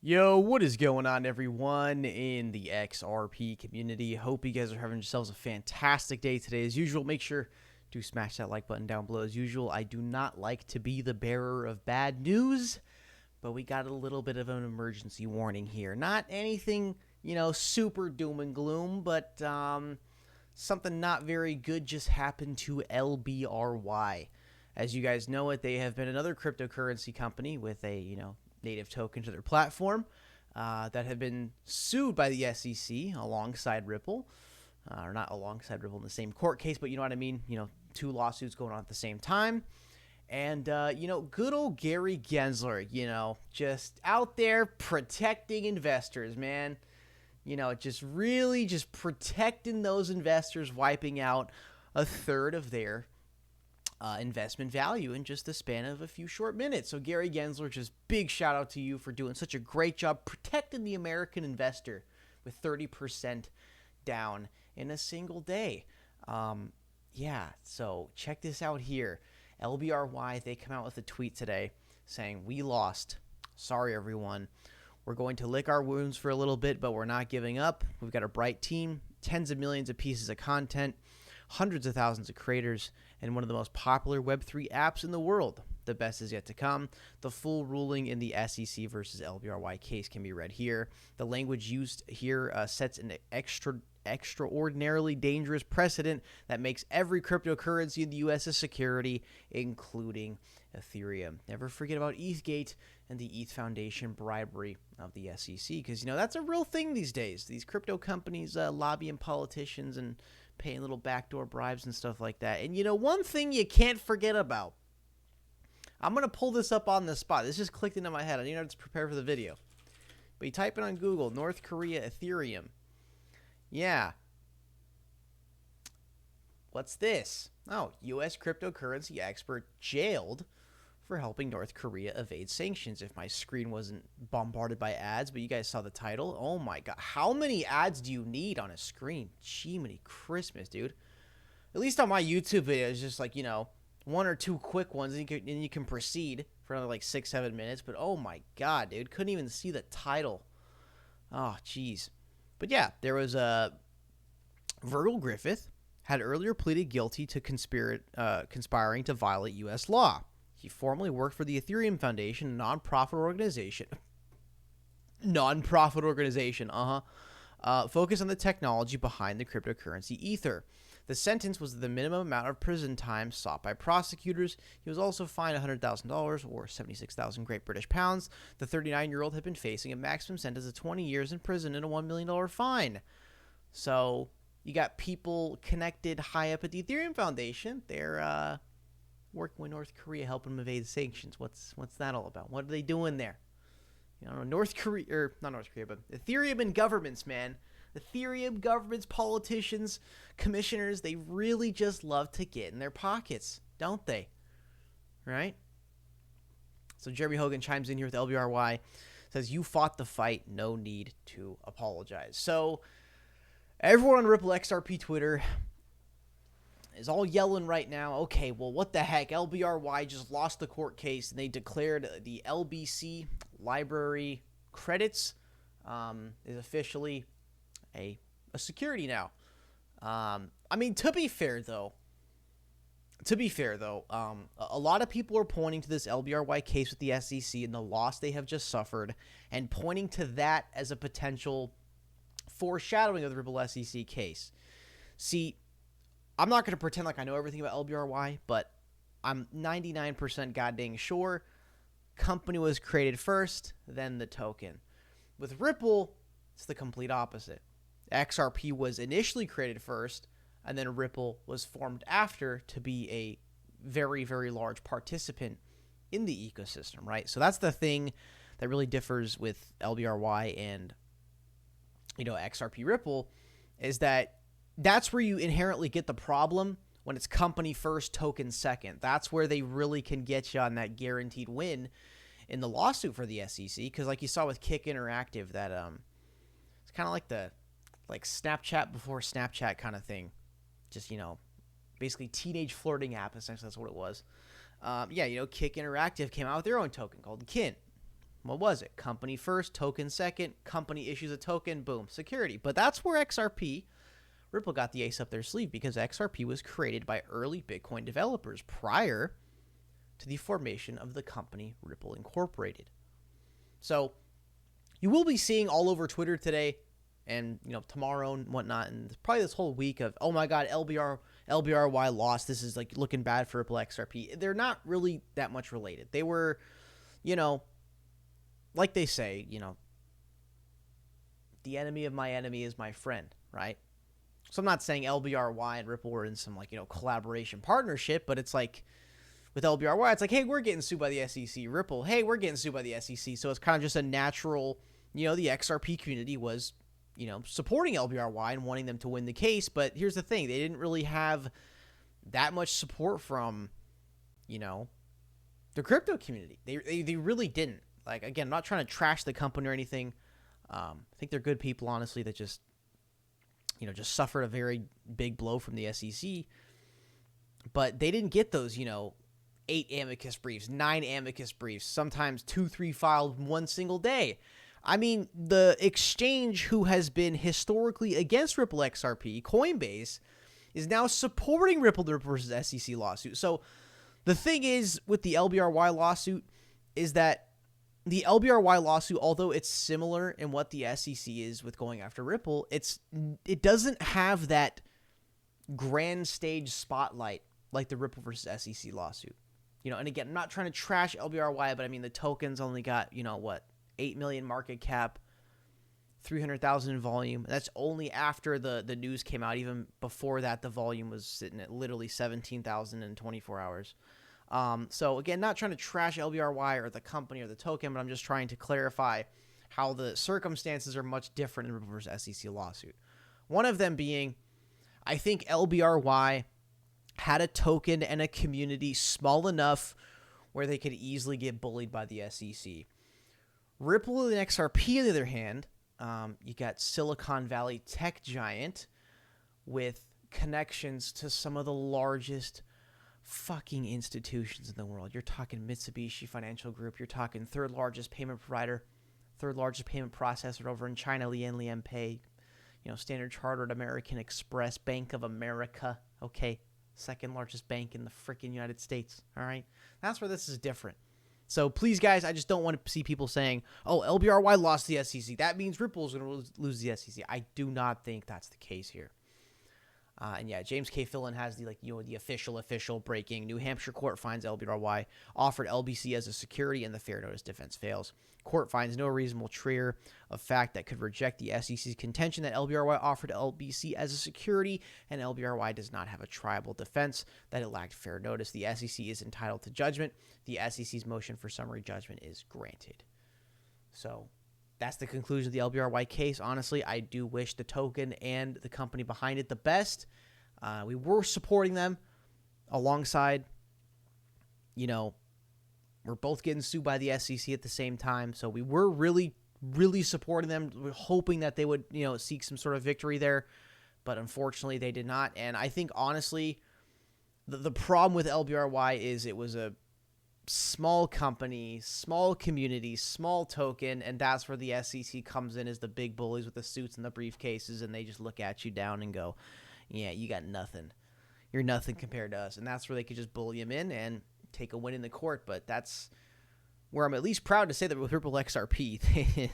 Yo, what is going on, everyone in the XRP community? Hope you guys are having yourselves a fantastic day today. As usual, make sure to smash that like button down below. As usual, I do not like to be the bearer of bad news, but we got a little bit of an emergency warning here. Not anything, super doom and gloom, but something not very good just happened to Lbry. As you guys know it, they have been another cryptocurrency company with a, native token to their platform that have been sued by the SEC alongside Ripple. Or not alongside Ripple in the same court case, but you know what I mean? Two lawsuits going on at the same time. And, good old Gary Gensler, just out there protecting investors, man. Just protecting those investors, wiping out a third of their investment value in just the span of a few short minutes. So Gary Gensler, just big shout out to you for doing such a great job protecting the American investor with 30% down in a single day. So check this out here. Lbry, they come out with a tweet today saying, "We lost. Sorry, everyone. We're going to lick our wounds for a little bit, but we're not giving up. We've got a bright team, tens of millions of pieces of content, hundreds of thousands of creators, and one of the most popular Web3 apps in the world. The best is yet to come. The full ruling in the SEC versus Lbry case can be read here. The language used here sets an extraordinarily dangerous precedent that makes every cryptocurrency in the U.S. a security, including Ethereum. Never forget about ETHgate and the ETH Foundation bribery of the SEC, because, that's a real thing these days. These crypto companies lobbying politicians and paying little backdoor bribes and stuff like that. And one thing you can't forget about. I'm going to pull this up on the spot. This just clicked into my head. I need to just prepare for the video. But you type it on Google, North Korea Ethereum. Yeah. What's this? Oh, U.S. cryptocurrency expert jailed for helping North Korea evade sanctions. If my screen wasn't bombarded by ads, but you guys saw the title. Oh my god. How many ads do you need on a screen? Jiminy Christmas, dude. At least on my YouTube video, it's just like, one or two quick ones, and you can proceed for another like 6-7 minutes. But oh my god, dude. Couldn't even see the title. Oh, jeez. But yeah, there was a Virgil Griffith had earlier pleaded guilty to conspiring to violate U.S. law. He formerly worked for the Ethereum Foundation, a nonprofit organization. Focused on the technology behind the cryptocurrency Ether. The sentence was the minimum amount of prison time sought by prosecutors. He was also fined $100,000 or 76,000 Great British pounds. The 39-year-old had been facing a maximum sentence of 20 years in prison and a $1 million fine. So you got people connected high up at the Ethereum Foundation. They're working with North Korea, helping them evade sanctions. What's that all about? What are they doing there? North Korea, or not North Korea, but Ethereum and governments, man. Ethereum governments, politicians, commissioners, they really just love to get in their pockets, don't they? Right? So Jeremy Hogan chimes in here with Lbry, says, "You fought the fight, no need to apologize." So everyone on Ripple XRP Twitter is all yelling right now, okay, well, what the heck? Lbry just lost the court case, and they declared the LBC Lbry credits is officially a security now. To be fair though, a lot of people are pointing to this Lbry case with the SEC and the loss they have just suffered, and pointing to that as a potential foreshadowing of the Ripple SEC case. See, I'm not going to pretend like I know everything about Lbry, but I'm 99% goddamn sure company was created first, then the token. With Ripple, it's the complete opposite. XRP was initially created first, and then Ripple was formed after to be a very, very large participant in the ecosystem, right? So that's the thing that really differs with Lbry and, XRP Ripple, is that that's where you inherently get the problem when it's company first, token second. That's where they really can get you on that guaranteed win in the lawsuit for the SEC, because like you saw with Kick Interactive, that it's kind of like the Snapchat before Snapchat kind of thing. Just, basically teenage flirting app, essentially that's what it was. Kick Interactive came out with their own token called Kin. What was it? Company first, token second, company issues a token, boom, security. But that's where XRP, Ripple got the ace up their sleeve, because XRP was created by early Bitcoin developers prior to the formation of the company Ripple Incorporated. So you will be seeing all over Twitter today and, you know, tomorrow and whatnot, and probably this whole week of, oh my God, LBRY lost. This is like looking bad for Ripple XRP. They're not really that much related. They were, you know, like they say, you know, the enemy of my enemy is my friend, right? So I'm not saying LBRY and Ripple were in some, like, you know, collaboration partnership, but it's like with LBRY, it's like, hey, we're getting sued by the SEC. Ripple, hey, we're getting sued by the SEC. So it's kind of just a natural, you know, the XRP community was, you know, supporting LBRY and wanting them to win the case. But here's the thing. They didn't really have that much support from, you know, the crypto community. They really didn't. Like, again, I'm not trying to trash the company or anything. I think they're good people, honestly, that just, you know, just suffered a very big blow from the SEC. But they didn't get those, you know, 8 amicus briefs, 9 amicus briefs, sometimes 2, 3 filed in one single day. I mean, the exchange who has been historically against Ripple XRP, Coinbase, is now supporting Ripple versus SEC lawsuit. So the thing is with the LBRY lawsuit is that the LBRY lawsuit, although it's similar in what the SEC is with going after Ripple, it doesn't have that grand stage spotlight like the Ripple versus SEC lawsuit. You know, and again, I'm not trying to trash LBRY, but I mean, the tokens only got, you know, what, 8 million market cap, 300,000 in volume. That's only after the news came out. Even before that, the volume was sitting at literally 17,000 in 24 hours. So again, not trying to trash LBRY or the company or the token, but I'm just trying to clarify how the circumstances are much different in the Ripple versus SEC lawsuit. One of them being, I think LBRY had a token and a community small enough where they could easily get bullied by the SEC. Ripple and XRP, on the other hand, you got Silicon Valley tech giant with connections to some of the largest fucking institutions in the world. You're talking Mitsubishi Financial Group. You're talking third largest payment provider, third largest payment processor over in China, Lian Pay. You know, Standard Chartered, American Express, Bank of America. Okay, second largest bank in the freaking United States. All right, that's where this is different. So please, guys, I just don't want to see people saying, oh, LBRY lost the SEC. That means Ripple's going to lose the SEC. I do not think that's the case here. And yeah, James K. Fillon has the, like, you know, the official breaking. New Hampshire court finds LBRY offered LBC as a security and the fair notice defense fails. Court finds no reasonable trier of fact that could reject the SEC's contention that LBRY offered LBC as a security, and LBRY does not have a triable defense that it lacked fair notice. The SEC is entitled to judgment. The SEC's motion for summary judgment is granted. So that's the conclusion of the LBRY case. Honestly, I do wish the token and the company behind it the best. We were supporting them alongside, you know, we're both getting sued by the SEC at the same time. So we were really, really supporting them. We're hoping that they would, you know, seek some sort of victory there. But unfortunately, they did not. And I think, honestly, the problem with LBRY is it was a small company, small community, small token, and that's where the SEC comes in as the big bullies with the suits and the briefcases, and they just look at you down and go, yeah, you got nothing. You're nothing compared to us. And that's where they could just bully him in and take a win in the court. But that's where I'm at least proud to say that with Ripple XRP,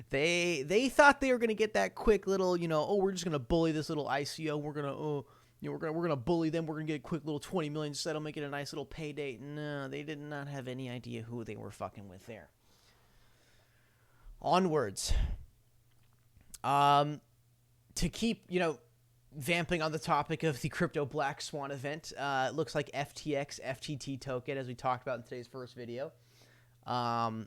they thought they were going to get that quick little, you know, oh, we're just going to bully this little ICO. We're going to, you know, we're gonna bully them. We're gonna get a quick little 20 million settle, make it a nice little payday. No, they did not have any idea who they were fucking with there. Onwards. To keep, you know, vamping on the topic of the crypto black swan event, it looks like FTX FTT token, as we talked about in today's first video, now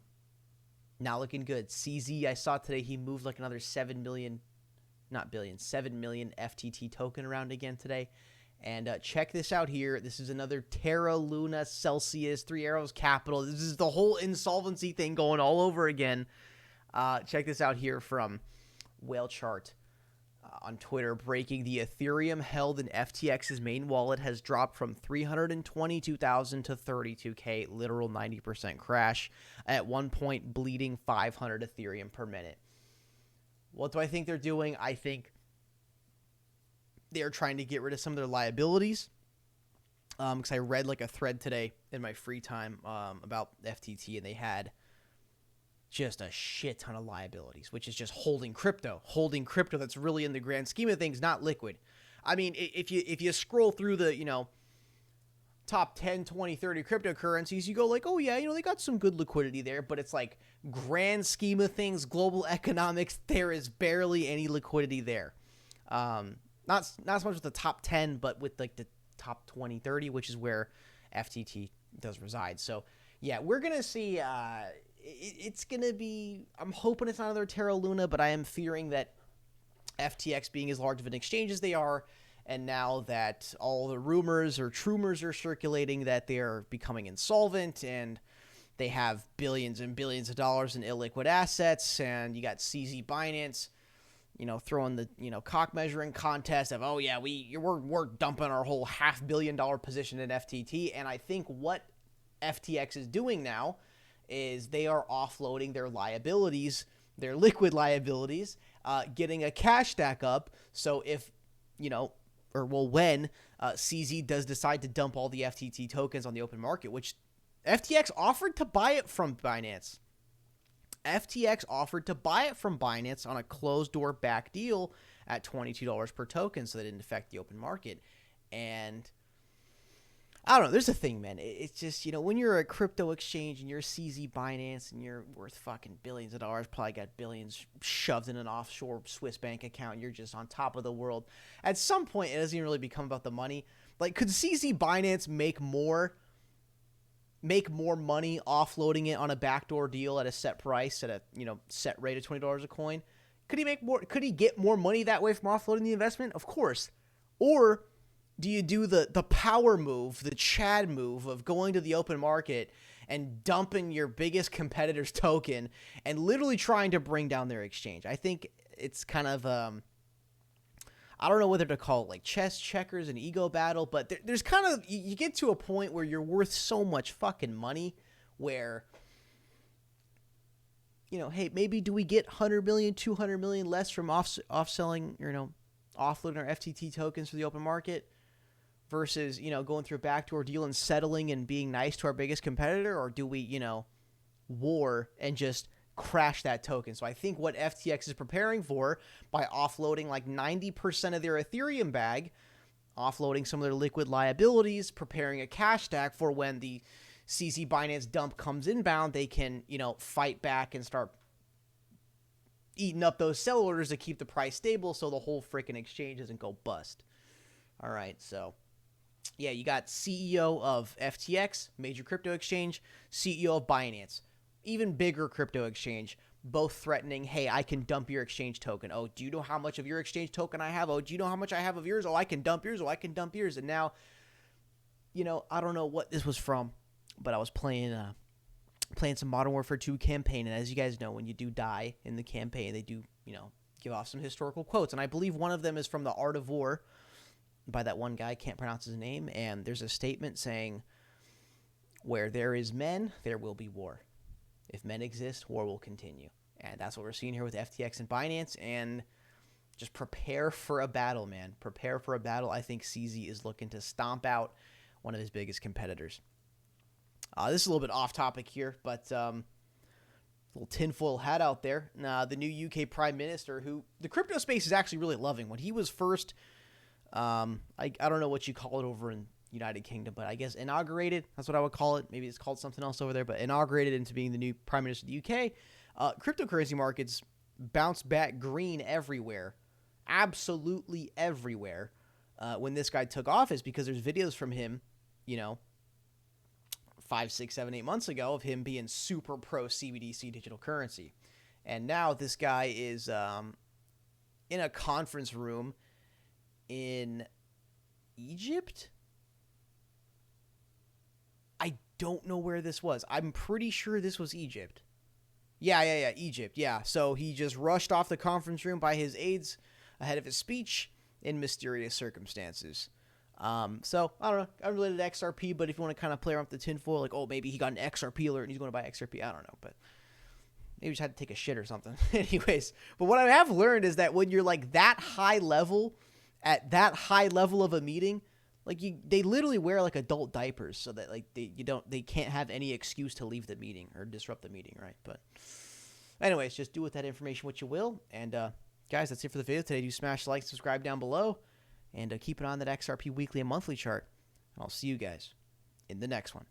looking good. CZ, I saw today he moved like another 7 million FTT token around again today. And check this out here. This is another Terra, Luna, Celsius, Three Arrows Capital. This is the whole insolvency thing going all over again. Check this out here from Whale Chart. on Twitter, breaking: the Ethereum held in FTX's main wallet has dropped from 322,000 to 32K, literal 90% crash, at one point bleeding 500 Ethereum per minute. What do I think they're doing? I think they're trying to get rid of some of their liabilities. Because I read like a thread today in my free time about FTT, and they had just a shit ton of liabilities, which is just holding crypto that's really, in the grand scheme of things, not liquid. I mean, if you scroll through the, top 10, 20, 30 cryptocurrencies, you go like, oh yeah, they got some good liquidity there, but it's like, grand scheme of things, global economics, there is barely any liquidity there. Not so much with the top 10, but with like the top 20, 30, which is where FTT does reside. So yeah, we're going to see, it's going to be, I'm hoping it's not another Terra Luna, but I am fearing that FTX, being as large of an exchange as they are, and now that all the rumors or trumors are circulating that they're becoming insolvent and they have billions and billions of dollars in illiquid assets, and you got CZ Binance, throwing the, cock measuring contest of, oh yeah, we're dumping our whole $500 million position in FTT. And I think what FTX is doing now is they are offloading their liabilities, their liquid liabilities, getting a cash stack up. So if, when CZ does decide to dump all the FTT tokens on the open market, which FTX offered to buy it from Binance. FTX offered to buy it from Binance on a closed-door back deal at $22 per token, so that it didn't affect the open market. And I don't know. There's a thing, man. It's just, when you're a crypto exchange and you're CZ Binance and you're worth fucking billions of dollars, probably got billions shoved in an offshore Swiss bank account, and you're just on top of the world. At some point, it doesn't even really become about the money. Like, could CZ Binance make more money offloading it on a backdoor deal at a set price, at a set rate of $20 a coin? Could he make more? Could he get more money that way from offloading the investment? Of course. Or do you do the power move, the Chad move of going to the open market and dumping your biggest competitor's token and literally trying to bring down their exchange? I think it's kind of I don't know whether to call it like chess, checkers, an ego battle, but there's kind of, you get to a point where you're worth so much fucking money where, hey, maybe do we get 100 million, 200 million less from offselling, offloading our FTT tokens for the open market versus, going through a backdoor deal and settling and being nice to our biggest competitor? Or do we, war and just crash that token? So I think what FTX is preparing for, by offloading like 90% of their Ethereum bag, offloading some of their liquid liabilities, preparing a cash stack for when the CZ Binance dump comes inbound, they can, fight back and start eating up those sell orders to keep the price stable so the whole freaking exchange doesn't go bust. All right, so yeah, you got CEO of FTX, major crypto exchange, CEO of Binance, even bigger crypto exchange, both threatening, hey, I can dump your exchange token. Oh, do you know how much of your exchange token I have? Oh, do you know how much I have of yours? Oh, I can dump yours. Oh, I can dump yours. And now, I don't know what this was from, but I was playing some Modern Warfare 2 campaign, and as you guys know, when you do die in the campaign, they do, give off some historical quotes, and I believe one of them is from The Art of War by that one guy, can't pronounce his name, and there's a statement saying, where there is men, there will be war. If men exist, war will continue. And that's what we're seeing here with FTX and Binance. And just prepare for a battle, man. Prepare for a battle. I think CZ is looking to stomp out one of his biggest competitors. This is a little bit off topic here, but little tinfoil hat out there. The new UK Prime Minister, who the crypto space is actually really loving. When he was first, I don't know what you call it over in United Kingdom, but I guess inaugurated, that's what I would call it. Maybe it's called something else over there, but inaugurated into being the new Prime Minister of the UK. Cryptocurrency markets bounced back green everywhere, absolutely everywhere, when this guy took office, because there's videos from him, 5, 6, 7, 8 months ago of him being super pro CBDC digital currency. And now this guy is in a conference room in Egypt. I don't know where this was. I'm pretty sure this was Egypt. Yeah, Egypt. Yeah. So he just rushed off the conference room by his aides, ahead of his speech in mysterious circumstances. So I don't know, unrelated to XRP, but if you want to kind of play around with the tinfoil, like, oh, maybe he got an XRP alert and he's going to buy XRP. I don't know, but maybe just had to take a shit or something. Anyways, but what I have learned is that when you're like that high level, at that high level of a meeting, like they literally wear like adult diapers so that like they can't have any excuse to leave the meeting or disrupt the meeting, right? But anyways, just do with that information what you will. And guys, that's it for the video today. Do smash like, subscribe down below, and keep an eye on that XRP weekly and monthly chart. And I'll see you guys in the next one.